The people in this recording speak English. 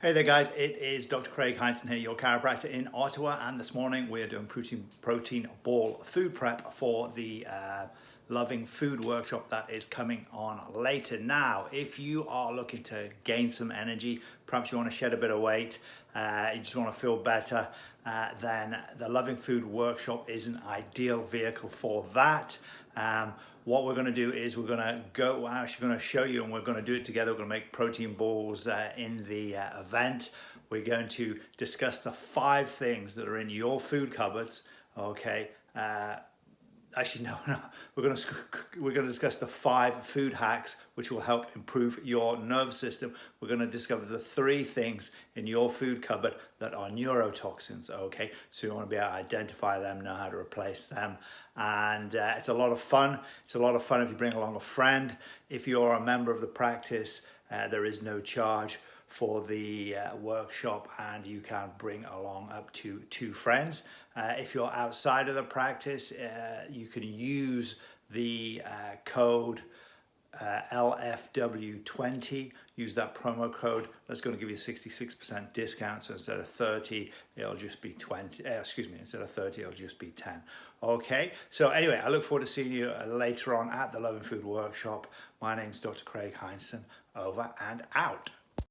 Hey there guys, it is Dr. Craig Hindson here, your chiropractor in Ottawa, and this morning we are doing protein ball food prep for the Loving Food workshop that is coming on later. Now, if you are looking to gain some energy, perhaps you want to shed a bit of weight, you just want to feel better, then the Loving Food workshop is an ideal vehicle for that. What we're going to do is we're actually going to show you, and we're going to do it together. We're going to make protein balls in the event. We're going to discuss the 5 things that are in your food cupboards. Okay. Actually, no. We're going to discuss the 5 food hacks which will help improve your nervous system. We're going to discover the 3 things in your food cupboard that are neurotoxins. Okay, so you want to be able to identify them, know how to replace them, and it's a lot of fun. It's a lot of fun if you bring along a friend. If you're a member of the practice, there is no charge for the workshop, and you can bring along up to 2 friends. If you're outside of the practice, you can use the code LFW20. Use that promo code. That's going to give you a 66% discount. So instead of 30, it'll just be 20. Instead of 30, it'll just be 10. Okay. So anyway, I look forward to seeing you later on at the Loving Food workshop. My name's Dr. Craig Hindson. Over and out.